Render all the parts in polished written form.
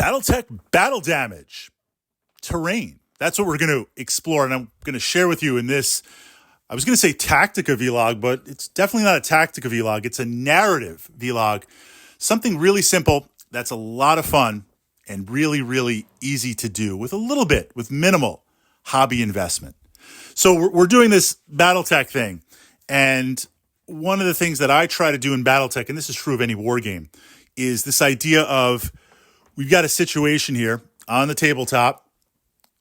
Battletech battle damage, terrain. That's what we're going to explore, and I'm going to share with you in this. I was going to say Tactica vlog, but it's definitely not a Tactica vlog. It's a narrative vlog. Something really simple that's a lot of fun and really, really easy to do with minimal hobby investment. So we're doing this Battletech thing, and one of the things that I try to do in Battletech, and this is true of any war game, is this idea of we've got a situation here on the tabletop.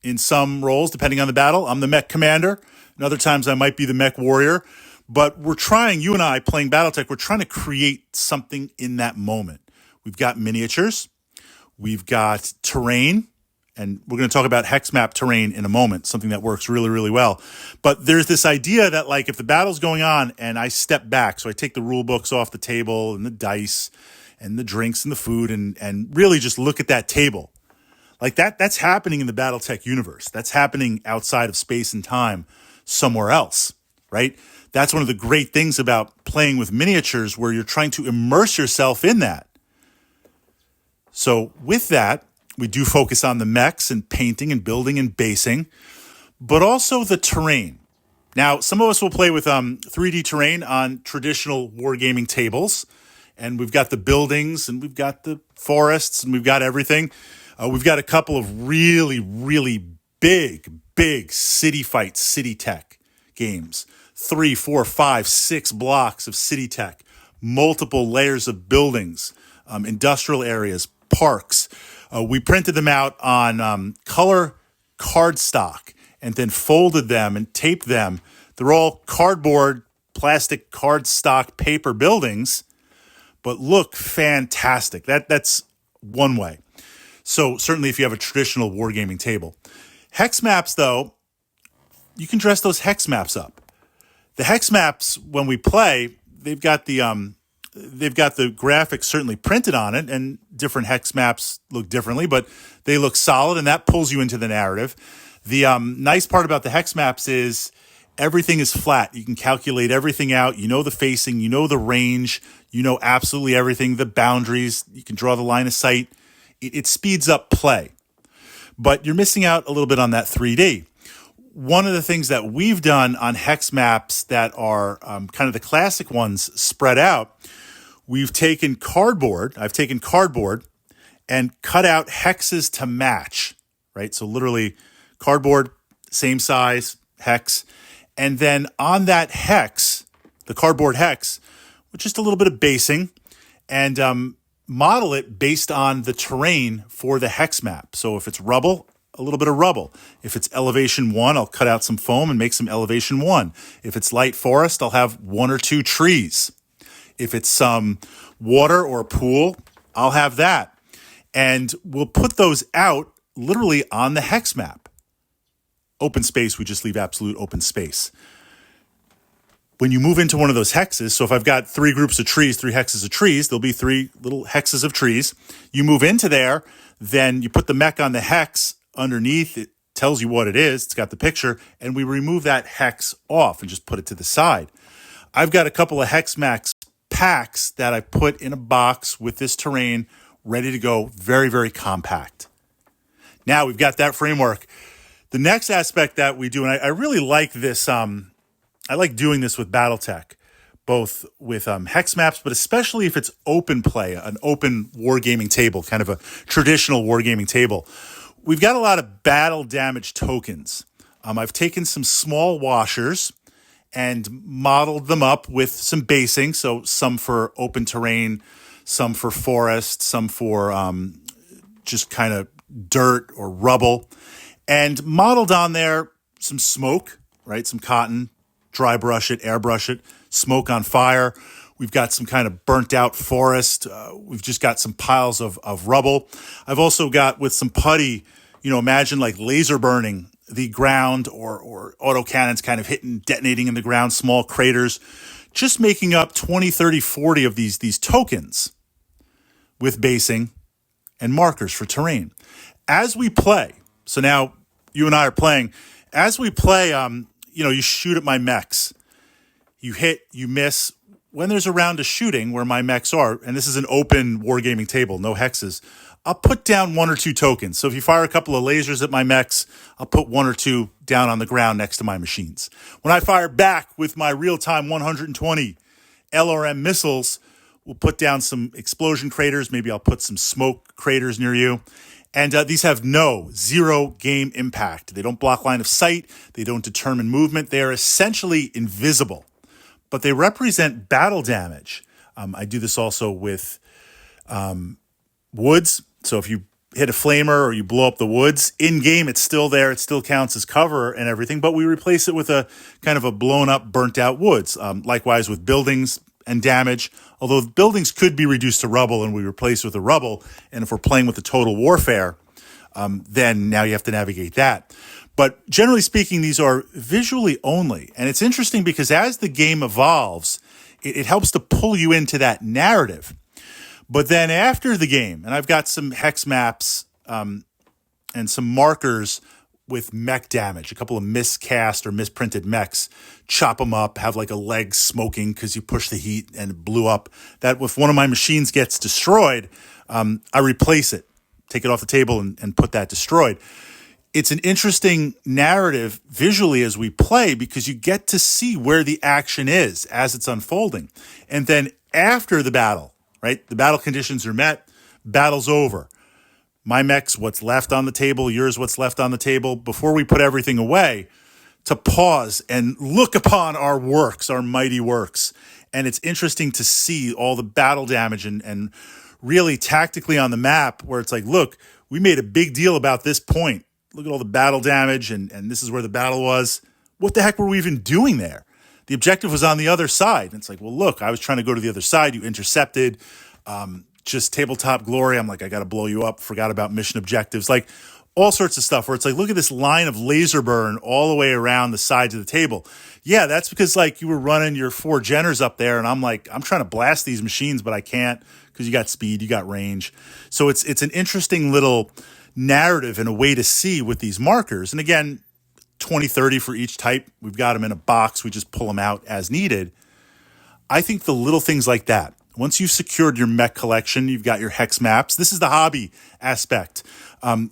In some roles, depending on the battle, I'm the mech commander. And other times I might be the mech warrior. But we're trying, you and I playing Battletech, we're trying to create something in that moment. We've got miniatures. We've got terrain. And we're going to talk about hex map terrain in a moment, something that works really, really well. But there's this idea that, like, if the battle's going on and I step back, so I take the rule books off the table and the dice and the drinks and the food and really just look at that table. Like that's happening in the Battletech universe. That's happening outside of space and time somewhere else, right? That's one of the great things about playing with miniatures, where you're trying to immerse yourself in that. So with that, we do focus on the mechs and painting and building and basing, but also the terrain. Now, some of us will play with 3D terrain on traditional wargaming tables, and we've got the buildings and we've got the forests and we've got everything. We've got a couple of really, really big city fight, city tech games. 3, 4, 5, 6 blocks of city tech, multiple layers of buildings, industrial areas, parks. We printed them out on color cardstock and then folded them and taped them. They're all cardboard, plastic cardstock paper buildings, but look fantastic. That's one way. So certainly if you have a traditional wargaming table. Hex maps, though, you can dress those hex maps up. The hex maps, when we play, they've got the graphics certainly printed on it, and different hex maps look differently, but they look solid, and that pulls you into the narrative. The nice part about the hex maps is everything is flat. You can calculate everything out. You know the facing, you know the range, you know absolutely everything, the boundaries. You can draw the line of sight. It speeds up play, but you're missing out a little bit on that 3D. One of the things that we've done on hex maps that are kind of the classic ones spread out, we've taken cardboard. I've taken cardboard and cut out hexes to match, right? So literally cardboard, same size, hex. And then on that hex, the cardboard hex, with just a little bit of basing, and model it based on the terrain for the hex map. So if it's rubble, a little bit of rubble. If it's elevation 1, I'll cut out some foam and make some elevation 1. If it's light forest, I'll have 1 or 2 trees. If it's some water or a pool, I'll have that. And we'll put those out literally on the hex map. Open space, we just leave absolute open space. When you move into one of those hexes, so if I've got 3 groups of trees, 3 hexes of trees, there'll be 3 little hexes of trees. You move into there, then you put the mech on the hex underneath. It tells you what it is. It's got the picture, and we remove that hex off and just put it to the side. I've got a couple of hex max packs that I put in a box with this terrain ready to go. Very, very compact. Now we've got that framework. The next aspect that we do, and I really like this, I like doing this with Battletech, both with hex maps, but especially if it's open play, an open wargaming table, kind of a traditional wargaming table. We've got a lot of battle damage tokens. I've taken some small washers and modeled them up with some basing, so some for open terrain, some for forest, some for just kind of dirt or rubble, and modeled on there some smoke, right? Some cotton. Dry brush it, airbrush it, smoke on fire. We've got some kind of burnt out forest. We've just got some piles of rubble. I've also got with some putty, imagine like laser burning the ground or autocannons kind of hitting, detonating in the ground, small craters, just making up 20, 30, 40 of these tokens with basing and markers for terrain. As we play, so now you and I are playing, as we play, you shoot at my mechs. You hit, you miss. When there's a round of shooting where my mechs are, and this is an open wargaming table, no hexes, I'll put down 1 or 2 tokens. So if you fire a couple of lasers at my mechs, I'll put 1 or 2 down on the ground next to my machines. When I fire back with my real-time 120 LRM missiles, we'll put down some explosion craters. Maybe I'll put some smoke craters near you. And these have zero game impact. They don't block line of sight. They don't determine movement. They are essentially invisible, but they represent battle damage. I do this also with woods. So if you hit a flamer or you blow up the woods, in game it's still there. It still counts as cover and everything, but we replace it with a kind of a blown up, burnt out woods. Likewise with buildings and damage, although buildings could be reduced to rubble and we replace with the rubble. And if we're playing with the total warfare, then now you have to navigate that. But generally speaking, these are visually only. And it's interesting because as the game evolves, it helps to pull you into that narrative. But then after the game, and I've got some hex maps and some markers with mech damage, a couple of miscast or misprinted mechs, chop them up, have like a leg smoking because you push the heat and it blew up. That if one of my machines gets destroyed, I replace it, take it off the table and put that destroyed. It's an interesting narrative visually as we play because you get to see where the action is as it's unfolding. And then after the battle, right, the battle conditions are met, battle's over. My mech's what's left on the table, yours what's left on the table. Before we put everything away, to pause and look upon our works, our mighty works. And it's interesting to see all the battle damage and really tactically on the map where it's like, look, we made a big deal about this point. Look at all the battle damage and this is where the battle was. What the heck were we even doing there? The objective was on the other side. And it's like, well, look, I was trying to go to the other side. You intercepted. Just tabletop glory. I'm like, I got to blow you up. Forgot about mission objectives. Like all sorts of stuff where it's like, look at this line of laser burn all the way around the sides of the table. Yeah, that's because like you were running your 4 Jenners up there. And I'm like, I'm trying to blast these machines, but I can't because you got speed, you got range. So it's an interesting little narrative and a way to see with these markers. And again, 20, 30 for each type. We've got them in a box. We just pull them out as needed. I think the little things like that, once you've secured your mech collection, you've got your hex maps. This is the hobby aspect.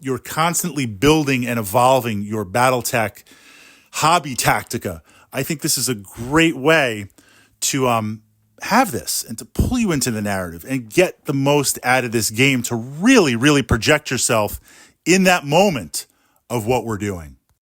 You're constantly building and evolving your Battletech hobby tactica. I think this is a great way to have this and to pull you into the narrative and get the most out of this game to really, really project yourself in that moment of what we're doing.